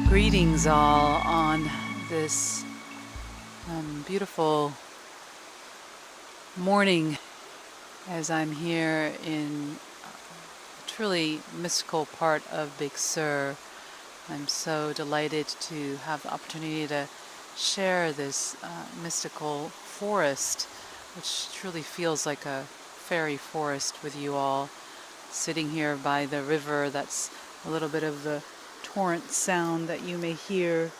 Greetings all on this beautiful morning as I'm here in a truly mystical part of Big Sur. I'm so delighted to have the opportunity to share this mystical forest, which truly feels like a fairy forest with you all, sitting here by the river. That's a little bit of the torrent sound that you may hear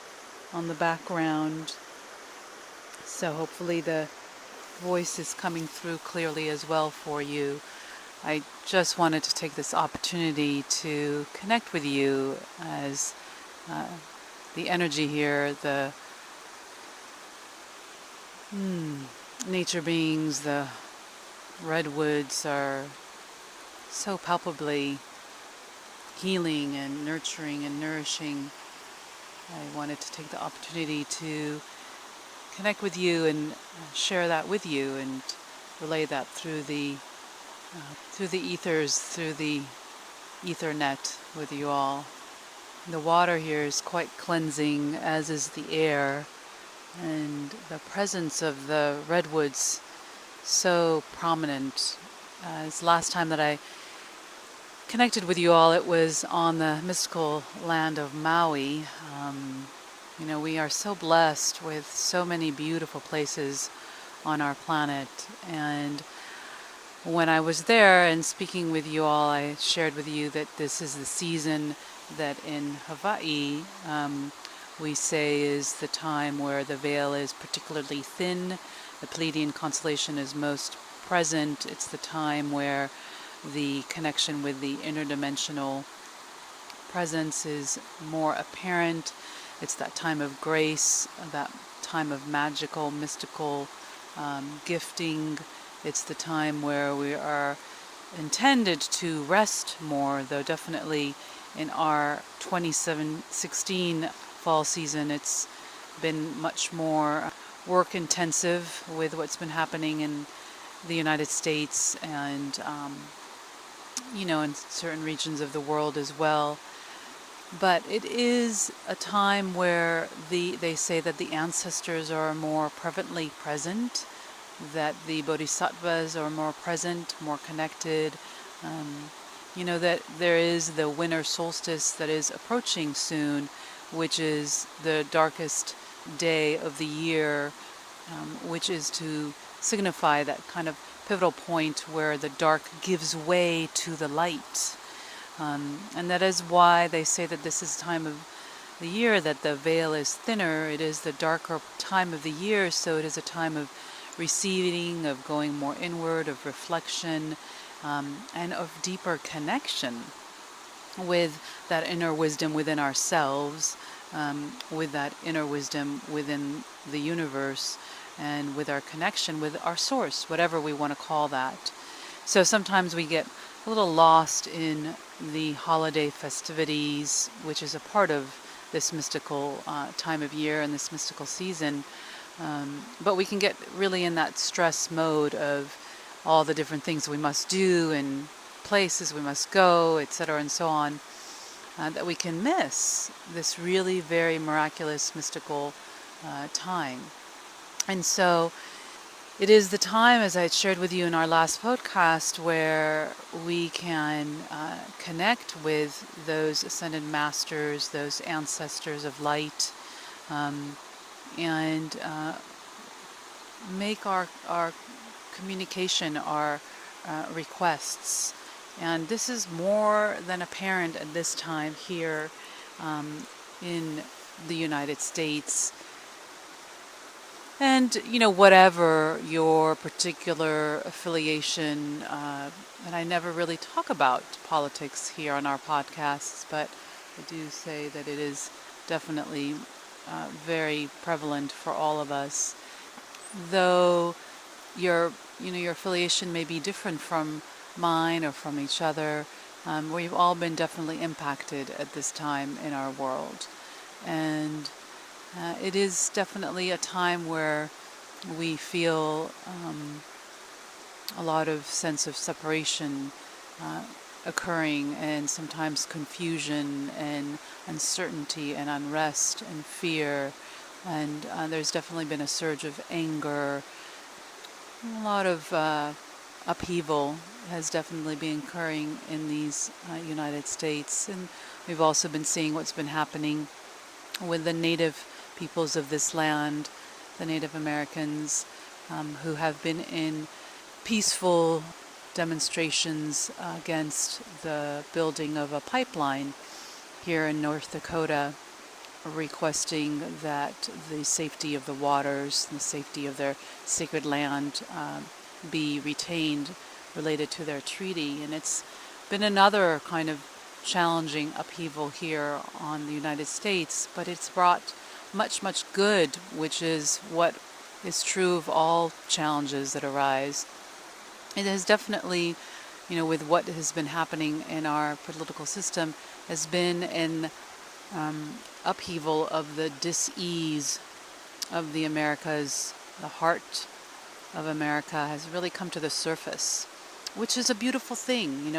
on the background. So hopefully the voice is coming through clearly as well for you. I just wanted to take this opportunity to connect with you as the energy here, the nature beings, the redwoods are so palpably healing and nurturing and nourishing. I wanted to take the opportunity to connect with you and share that with you and relay that through the ethers, through the ethernet with you all. The water here is quite cleansing, as is the air, and the presence of the redwoods so prominent. As last time that I connected with you all, it was on the mystical land of Maui. We are so blessed with so many beautiful places on our planet, and when I was there and speaking with you all, I shared with you that this is the season that in Hawaii we say is the time where the veil is particularly thin, the Pleiadian constellation is most present. It's the time where the connection with the interdimensional presence is more apparent. It's that time of grace, that time of magical, mystical gifting. It's the time where we are intended to rest more, though definitely in our 2016 fall season it's been much more work intensive with what's been happening in the United States and in certain regions of the world as well. But it is a time where they say that the ancestors are more prevalently present, that the Bodhisattvas are more present, more connected. That there is the winter solstice that is approaching soon, which is the darkest day of the year, which is to signify that kind of pivotal point where the dark gives way to the light. And that is why they say that this is the time of the year that the veil is thinner. It is the darker time of the year, so it is a time of receiving, of going more inward, of reflection, and of deeper connection with that inner wisdom within ourselves, with that inner wisdom within the universe, and with our connection with our source, whatever we want to call that. So sometimes we get a little lost in the holiday festivities, which is a part of this mystical time of year and this mystical season. But we can get really in that stress mode of all the different things we must do and places we must go, etc., and so on, that we can miss this really very miraculous mystical time. And so it is the time, as I shared with you in our last podcast, where we can connect with those ascended masters, those ancestors of light, and make our communication, our requests. And this is more than apparent at this time here in the United States. And, whatever your particular affiliation, and I never really talk about politics here on our podcasts, but I do say that it is definitely very prevalent for all of us. Though your affiliation may be different from mine or from each other, we've all been definitely impacted at this time in our world. And it is definitely a time where we feel a lot of sense of separation occurring, and sometimes confusion and uncertainty and unrest and fear. And there's definitely been a surge of anger. A lot of upheaval has definitely been occurring in these United States. And we've also been seeing what's been happening with the native peoples of this land, the Native Americans, who have been in peaceful demonstrations against the building of a pipeline here in North Dakota, requesting that the safety of the waters and the safety of their sacred land be retained related to their treaty. And it's been another kind of challenging upheaval here on the United States, but it's brought much, much good, which is what is true of all challenges that arise. It has definitely, with what has been happening in our political system, has been an upheaval of the dis-ease of the Americas. The heart of America has really come to the surface, which is a beautiful thing.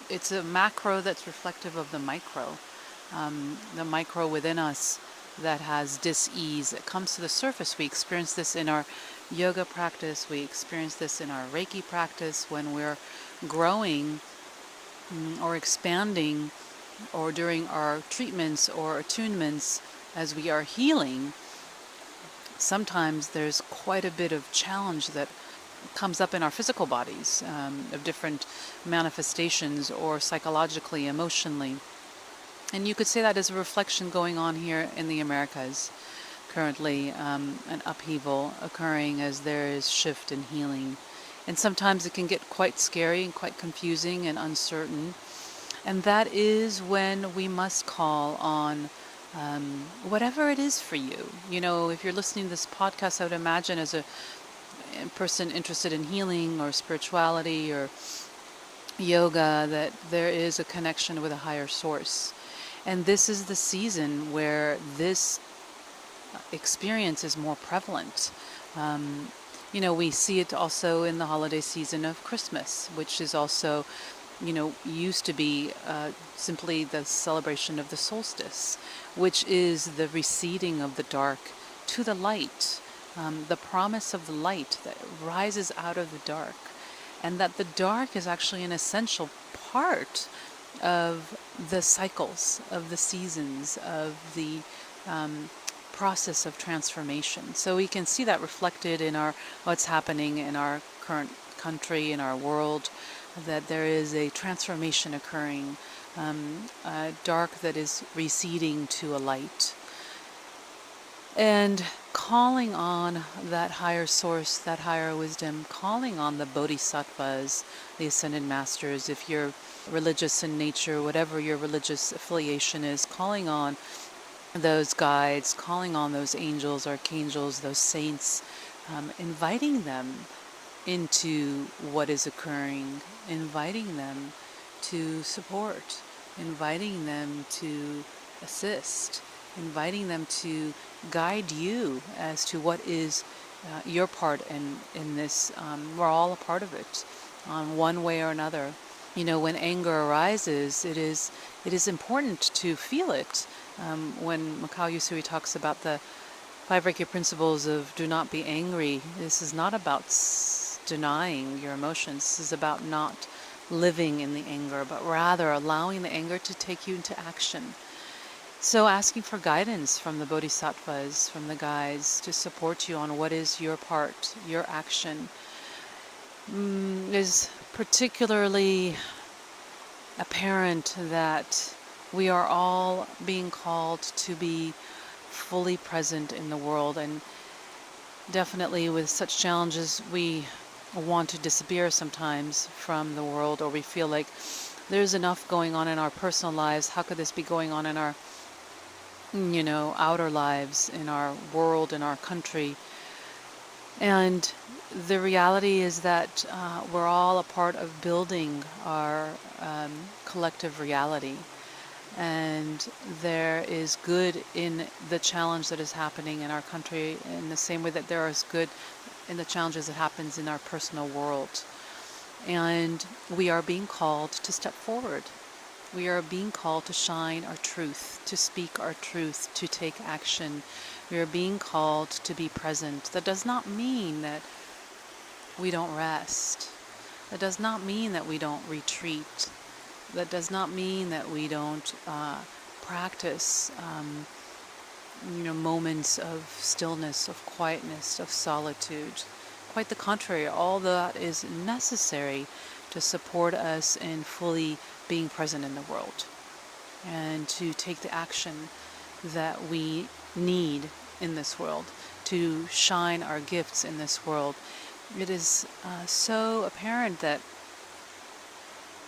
It's a macro that's reflective of the micro within us that has dis-ease. It comes to the surface. We experience this in our yoga practice. We experience this in our Reiki practice when we're growing or expanding, or during our treatments or attunements as we are healing. Sometimes there's quite a bit of challenge that comes up in our physical bodies, of different manifestations, or psychologically, emotionally. And you could say that is a reflection going on here in the Americas currently, an upheaval occurring as there is shift and healing. And sometimes it can get quite scary and quite confusing and uncertain. And that is when we must call on whatever it is for you. If you're listening to this podcast, I would imagine as a person interested in healing or spirituality or yoga, that there is a connection with a higher source. And this is the season where this experience is more prevalent. We see it also in the holiday season of Christmas, which is also used to be simply the celebration of the solstice, which is the receding of the dark to the light, the promise of the light that rises out of the dark, and that the dark is actually an essential part of the cycles, of the seasons, of the process of transformation. So we can see that reflected in what's happening in our current country, in our world, that there is a transformation occurring, a dark that is receding to a light. And calling on that higher source, that higher wisdom, calling on the Bodhisattvas, the Ascended Masters, if you're religious in nature, whatever your religious affiliation is, calling on those guides, calling on those angels, archangels, those saints, inviting them into what is occurring, inviting them to support, inviting them to assist, inviting them to guide you as to what is your part in this. We're all a part of it, one way or another. When anger arises, it is important to feel it. When Mikao Usui talks about the 5 Reiki principles of do not be angry, this is not about denying your emotions. This is about not living in the anger, but rather allowing the anger to take you into action. So asking for guidance from the Bodhisattvas, from the guides, to support you on what is your part, your action, is particularly apparent that we are all being called to be fully present in the world. And definitely with such challenges, we want to disappear sometimes from the world, or we feel like there's enough going on in our personal lives. How could this be going on in our outer lives, in our world, in our country? And the reality is that we're all a part of building our collective reality. And there is good in the challenge that is happening in our country, in the same way that there is good in the challenges that happens in our personal world. And we are being called to step forward. We are being called to shine our truth, to speak our truth, to take action. We are being called to be present. That does not mean that we don't rest. That does not mean that we don't retreat. That does not mean that we don't practice moments of stillness, of quietness, of solitude. Quite the contrary, all that is necessary to support us in fully being present in the world and to take the action that we need in this world, to shine our gifts in this world. It is so apparent that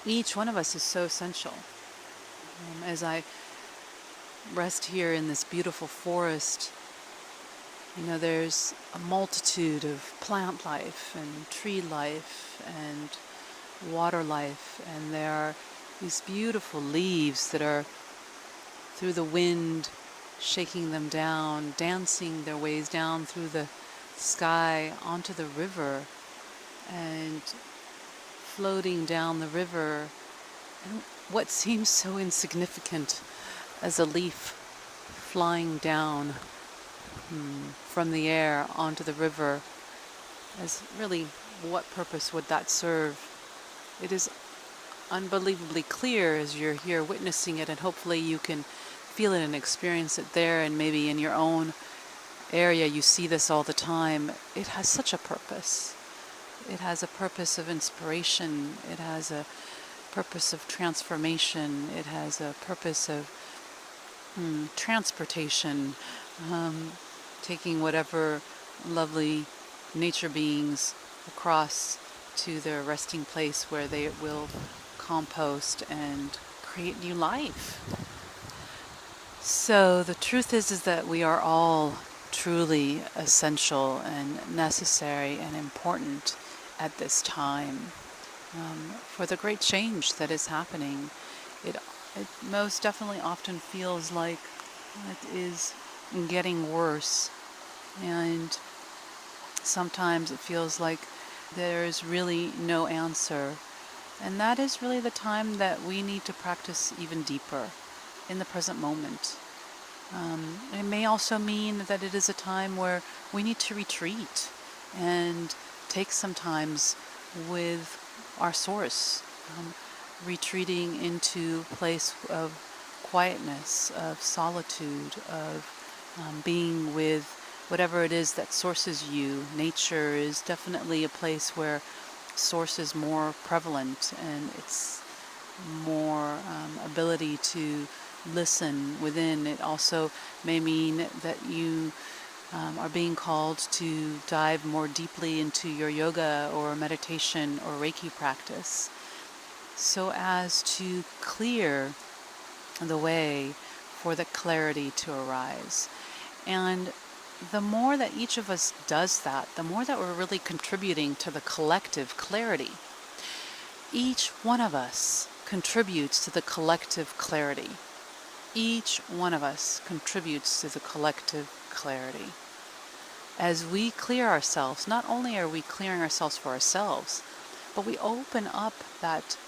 each one of us is so essential. As I rest here in this beautiful forest, there's a multitude of plant life and tree life and water life, and there are these beautiful leaves that are through the wind shaking them down, dancing their ways down through the sky onto the river and floating down the river. And what seems so insignificant as a leaf flying down from the air onto the river, as really, what purpose would that serve? It is unbelievably clear as you're here witnessing it, and hopefully you can feel it and experience it there, and maybe in your own area you see this all the time. It has such a purpose. It has a purpose of inspiration. It has a purpose of transformation. It has a purpose of transportation, taking whatever lovely nature beings across to their resting place where they will compost and create new life. So the truth is that we are all truly essential and necessary and important at this time for the great change that is happening. It most definitely often feels like it is getting worse, and sometimes it feels like there's really no answer. And that is really the time that we need to practice even deeper in the present moment. It may also mean that it is a time where we need to retreat and take some times with our source, retreating into a place of quietness, of solitude, of being with whatever it is that sources you. Nature is definitely a place where source is more prevalent, and it's more ability to listen within. It also may mean that you are being called to dive more deeply into your yoga or meditation or Reiki practice, so as to clear the way for the clarity to arise. And the more that each of us does that, the more that we're really contributing to the collective clarity. Each one of us contributes to the collective clarity. Each one of us contributes to the collective clarity. As we clear ourselves, not only are we clearing ourselves for ourselves, but we open up that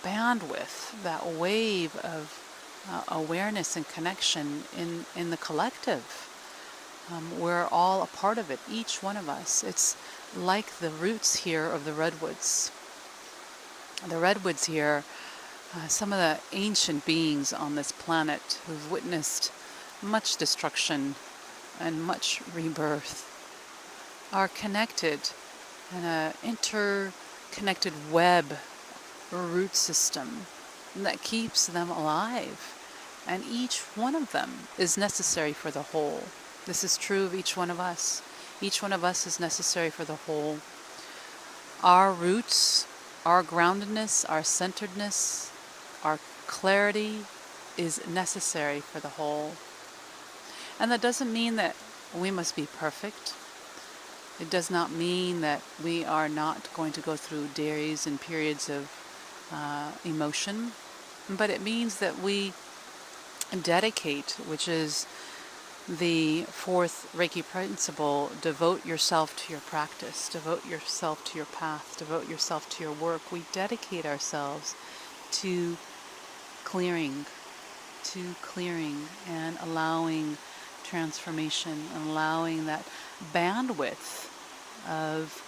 bandwidth, that wave of awareness and connection in the collective. We're all a part of it, each one of us. It's like the roots here of the redwoods. The redwoods here, some of the ancient beings on this planet who've witnessed much destruction and much rebirth, are connected in an interconnected web root system that keeps them alive. And each one of them is necessary for the whole. This is true of each one of us. Each one of us is necessary for the whole. Our roots, our groundedness, our centeredness, our clarity is necessary for the whole. And that doesn't mean that we must be perfect. It does not mean that we are not going to go through days and periods of emotion, but it means that we dedicate, which is The fourth Reiki principle, devote yourself to your practice, devote yourself to your path, devote yourself to your work. We dedicate ourselves to clearing, and allowing transformation, and allowing that bandwidth of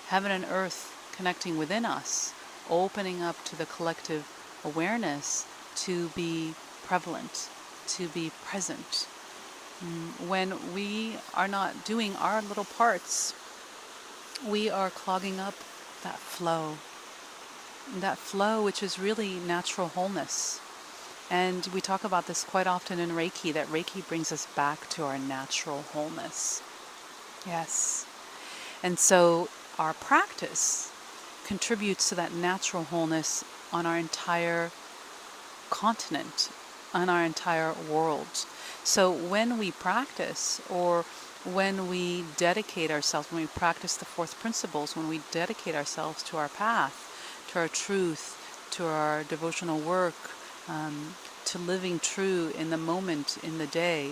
heaven and earth connecting within us, opening up to the collective awareness to be prevalent, to be present. When we are not doing our little parts, we are clogging up that flow which is really natural wholeness. And we talk about this quite often in Reiki, that Reiki brings us back to our natural wholeness. Yes. And so our practice contributes to that natural wholeness on our entire continent, on our entire world. So when we practice, or when we dedicate ourselves, when we practice the fourth principles, when we dedicate ourselves to our path, to our truth, to our devotional work, to living true in the moment, in the day,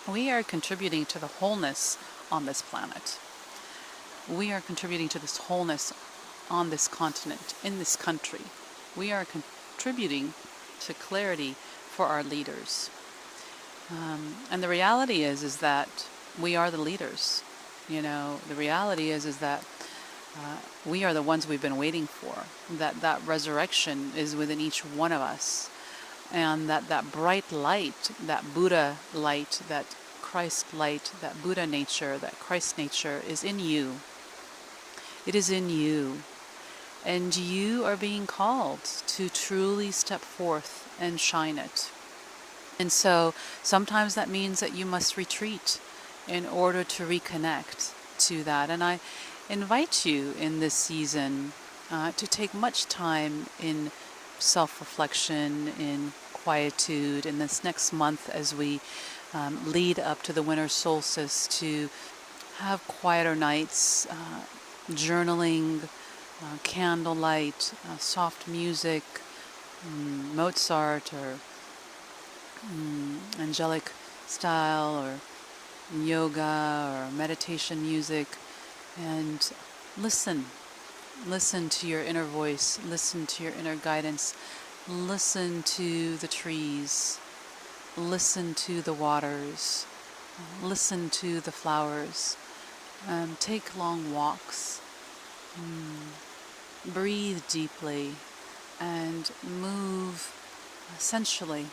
we are contributing to the wholeness on this planet. We are contributing to this wholeness on this continent, in this country. We are contributing to clarity for our leaders. And the reality is that we are the leaders. The reality is that we are the ones we've been waiting for. That resurrection is within each one of us. And that bright light, that Buddha light, that Christ light, that Buddha nature, that Christ nature is in you. It is in you. And you are being called to truly step forth and shine it. And so sometimes that means that you must retreat in order to reconnect to that. And I invite you in this season to take much time in self-reflection, in quietude, in this next month as we lead up to the winter solstice, to have quieter nights, journaling, candlelight, soft music, Mozart or angelic style, or yoga or meditation music, and listen to your inner voice, listen to your inner guidance, listen to the trees, listen to the waters, listen to the flowers, take long walks, breathe deeply, and move sensually.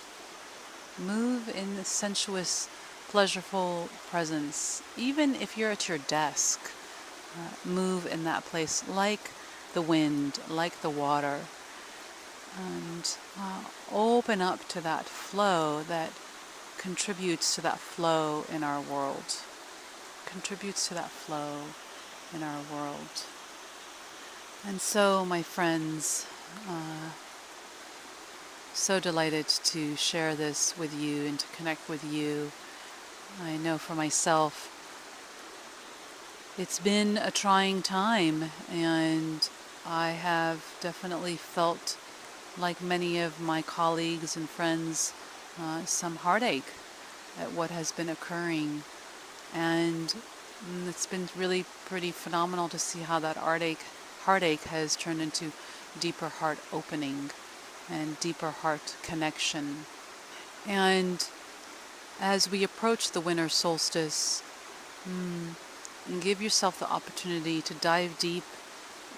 Move in the sensuous, pleasurable presence. Even if you're at your desk, move in that place, like the wind, like the water, and open up to that flow that contributes to that flow in our world. Contributes to that flow in our world. And so, my friends, so delighted to share this with you and to connect with you. I know for myself, it's been a trying time, and I have definitely felt, like many of my colleagues and friends, some heartache at what has been occurring. And it's been really pretty phenomenal to see how that heartache has turned into deeper heart opening and deeper heart connection. And as we approach the winter solstice, give yourself the opportunity to dive deep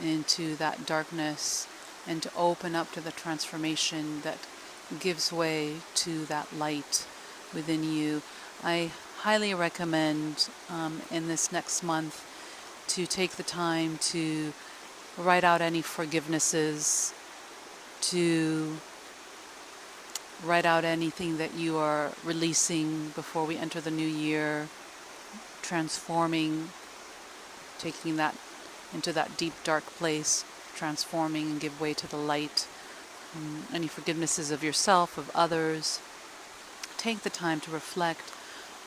into that darkness and to open up to the transformation that gives way to that light within you. I highly recommend in this next month to take the time to write out any forgivenesses, to write out anything that you are releasing before we enter the new year, transforming, taking that into that deep dark place, transforming and give way to the light. Any forgivenesses of yourself, of others. Take the time to reflect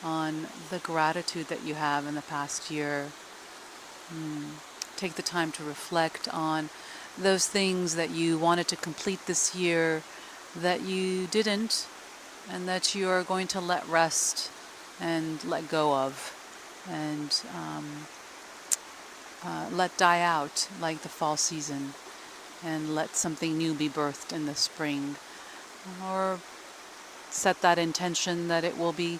on the gratitude that you have in the past year. Take the time to reflect on those things that you wanted to complete this year that you didn't, and that you are going to let rest and let go of, and let die out like the fall season, and let something new be birthed in the spring. Or set that intention that it will be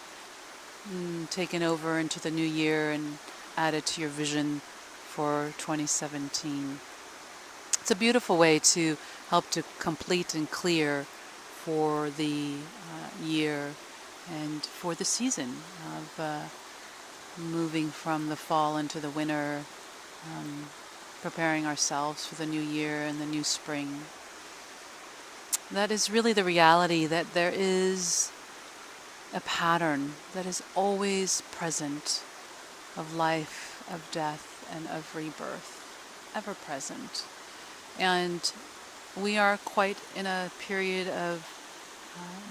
taken over into the new year and added to your vision for 2017. It's a beautiful way to help to complete and clear for the year and for the season of moving from the fall into the winter, preparing ourselves for the new year and the new spring. That is really the reality, that there is a pattern that is always present of life, of death, and of rebirth, ever present. And we are quite in a period of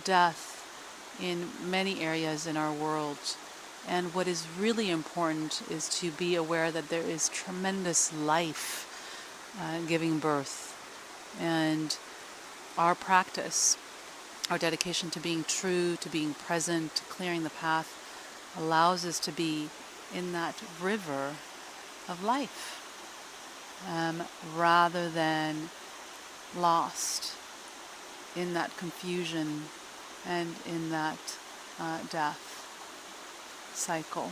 death in many areas in our world. And what is really important is to be aware that there is tremendous life giving birth. And our practice, our dedication to being true, to being present, to clearing the path, allows us to be in that river of life, rather than lost in that confusion and in that death cycle.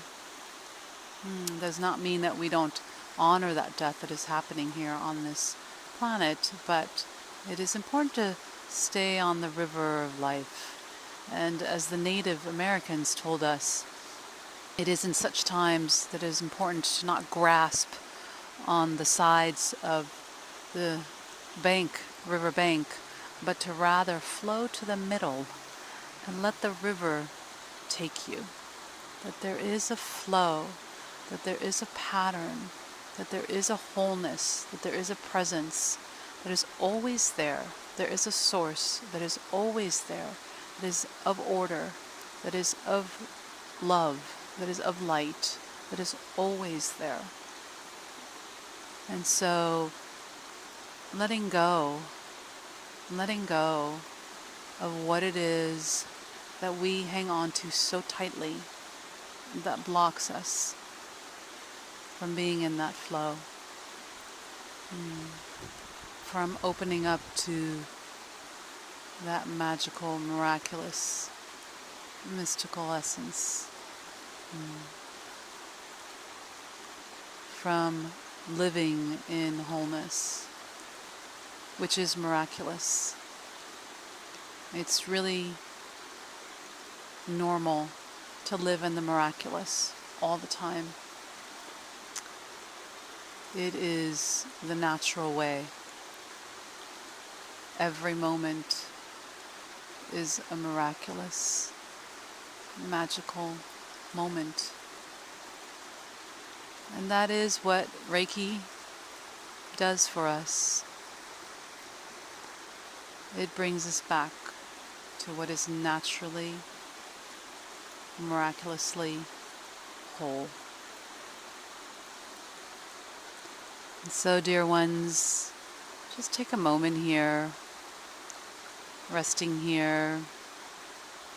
Does not mean that we don't honor that death that is happening here on this planet, but it is important to stay on the river of life. And as the Native Americans told us, it is in such times that it is important to not grasp on the sides of the river bank, but to rather flow to the middle and let the river take you. That there is a flow, that there is a pattern, that there is a wholeness, that there is a presence that is always there. There is a source that is always there, that is of order, that is of love, that is of light, that is always there. And so letting go of what it is that we hang on to so tightly that blocks us from being in that flow, from opening up to that magical, miraculous, mystical essence, from living in wholeness, which is miraculous. It's really normal to live in the miraculous all the time. It is the natural way. Every moment is a miraculous, magical moment. And that is what Reiki does for us. It brings us back to what is naturally, miraculously whole. And so, dear ones, just take a moment here, resting here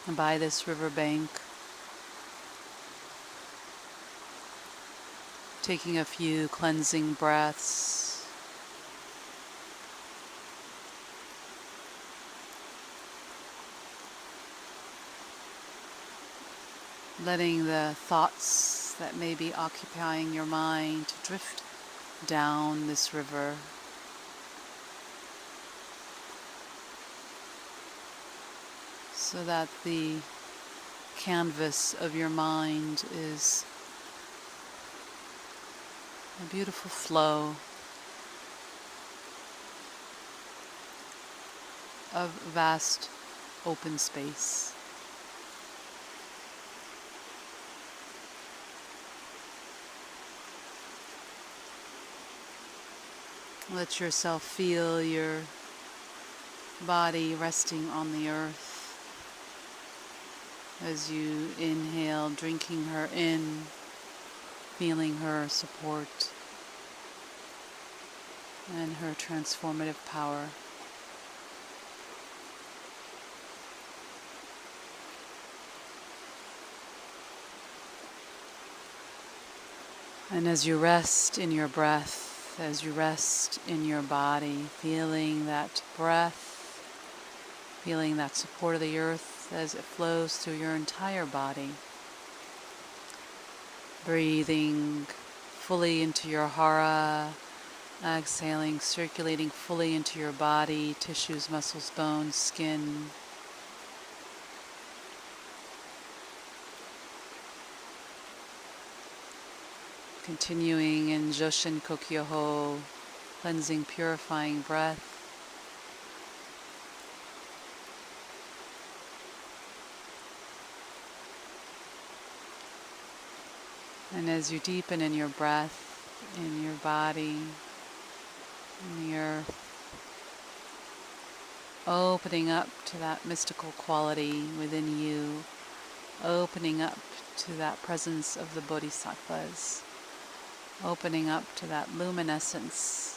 by this riverbank, taking a few cleansing breaths. Letting the thoughts that may be occupying your mind drift down this river. So that the canvas of your mind is a beautiful flow of vast open space. Let yourself feel your body resting on the earth as you inhale, drinking her in, feeling her support and her transformative power. And as you rest in your breath, as you rest in your body, feeling that breath, feeling that support of the earth as it flows through your entire body, breathing fully into your hara, exhaling, circulating fully into your body, tissues, muscles, bones, skin. Continuing in Joshin Kokyoho, cleansing, purifying breath. And as you deepen in your breath, in your body, in the earth, opening up to that mystical quality within you, opening up to that presence of the Bodhisattvas, opening up to that luminescence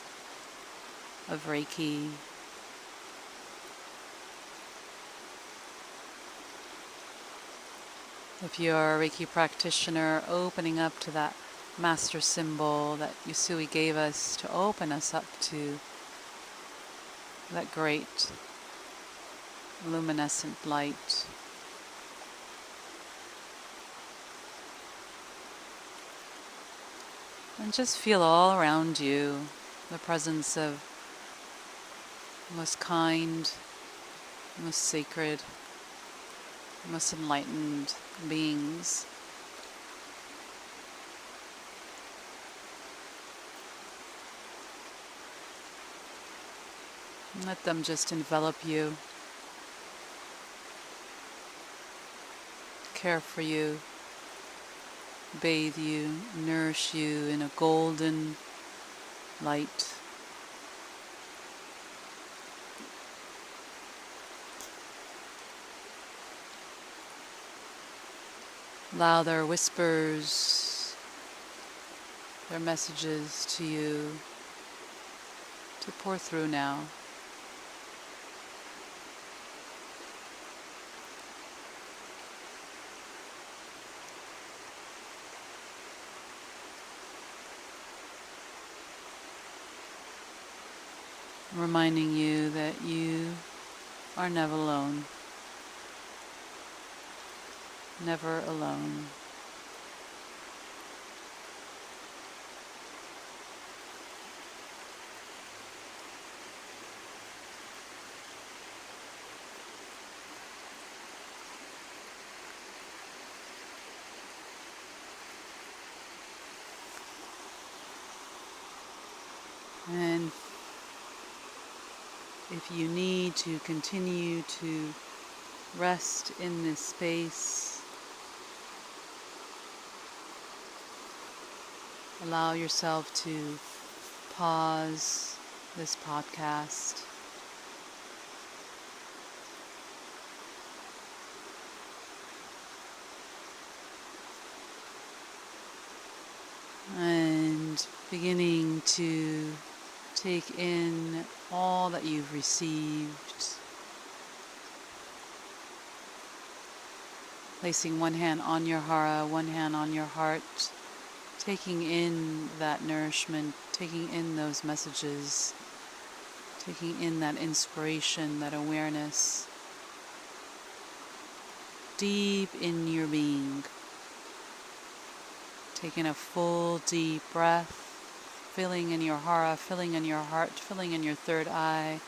of Reiki. If you're a Reiki practitioner, opening up to that master symbol that Yusui gave us to open us up to that great luminescent light. And just feel all around you the presence of most kind, most sacred, most enlightened beings. And let them just envelop you, care for you, bathe you, nourish you in a golden light. Allow their whispers, their messages to you to pour through now. Reminding you that you are never alone. Never alone. And if you need to continue to rest in this space, allow yourself to pause this podcast. And beginning to take in all that you've received. Placing one hand on your hara, one hand on your heart, taking in that nourishment, taking in those messages, taking in that inspiration, that awareness, deep in your being. Taking a full, deep breath, filling in your hara, filling in your heart, filling in your third eye,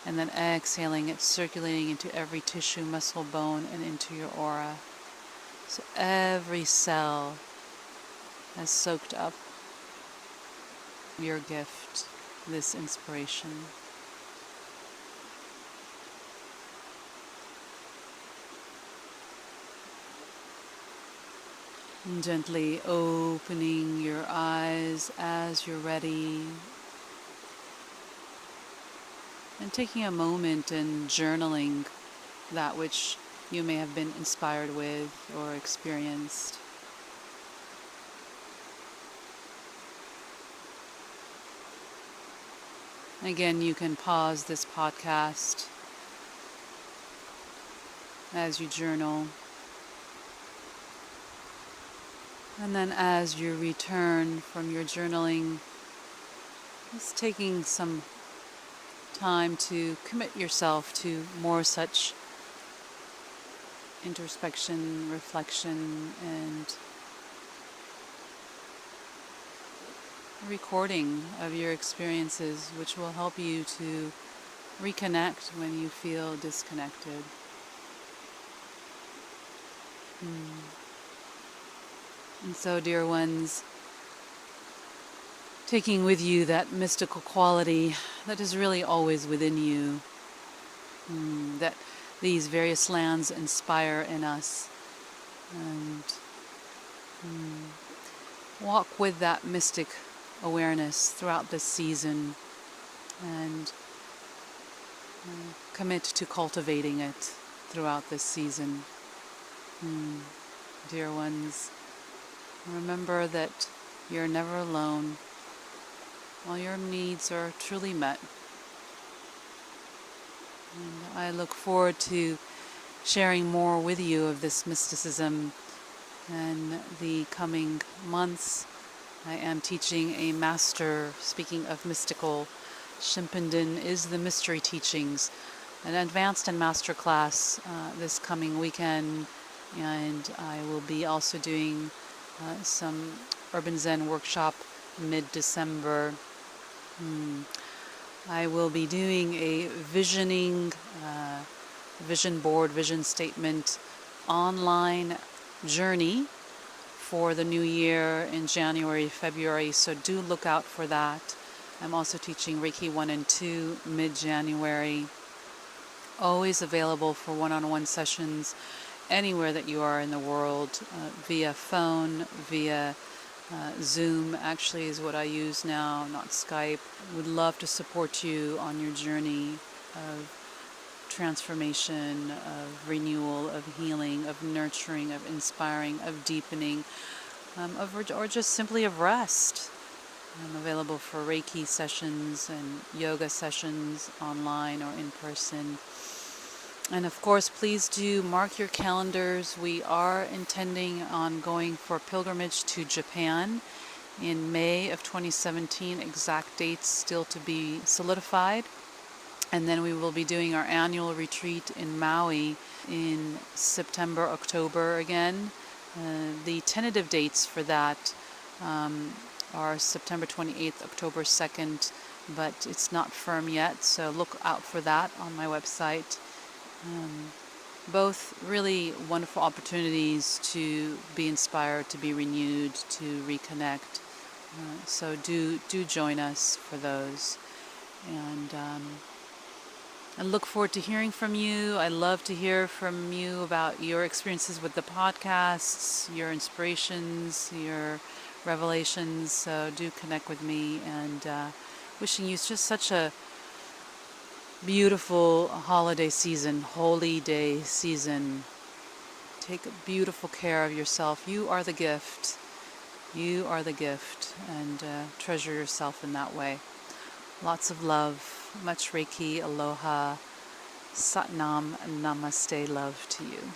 and then exhaling it, circulating into every tissue, muscle, bone, and into your aura. So every cell has soaked up your gift, this inspiration. And gently opening your eyes as you're ready. And taking a moment and journaling that which you may have been inspired with or experienced. Again, you can pause this podcast as you journal. And then as you return from your journaling, just taking some time to commit yourself to more such introspection, reflection, and recording of your experiences, which will help you to reconnect when you feel disconnected. And so, dear ones, taking with you that mystical quality that is really always within you, that these various lands inspire in us, and walk with that mystic awareness throughout this season, and commit to cultivating it throughout this season. Dear ones, remember that you're never alone. All your needs are truly met. And I look forward to sharing more with you of this mysticism in the coming months. I am teaching a master, speaking of mystical, Shimpenden is the Mystery Teachings, an advanced and master class this coming weekend, and I will be also doing some Urban Zen workshop mid-December. I will be doing a visioning, vision board, vision statement online journey for the new year in January, February, so do look out for that. I'm also teaching Reiki 1 and 2 mid-January. Always available for one-on-one sessions anywhere that you are in the world, via phone, via Zoom actually is what I use now, not Skype. Would love to support you on your journey of transformation, of renewal, of healing, of nurturing, of inspiring, of deepening, or just simply of rest. I'm available for Reiki sessions and yoga sessions online or in person. And of course, please do mark your calendars. We are intending on going for pilgrimage to Japan in May of 2017. Exact dates still to be solidified. And then we will be doing our annual retreat in Maui in September, October again. The tentative dates for that are September 28th, October 2nd, but it's not firm yet, so look out for that on my website. Both really wonderful opportunities to be inspired, to be renewed, to reconnect. So do join us for those. And I look forward to hearing from you. I love to hear from you about your experiences with the podcasts, your inspirations, your revelations. So do connect with me, and wishing you just such a beautiful holiday season, holy day season. Take beautiful care of yourself. You are the gift. You are the gift, and treasure yourself in that way. Lots of love, much Reiki, aloha, Satnam, namaste, love to you.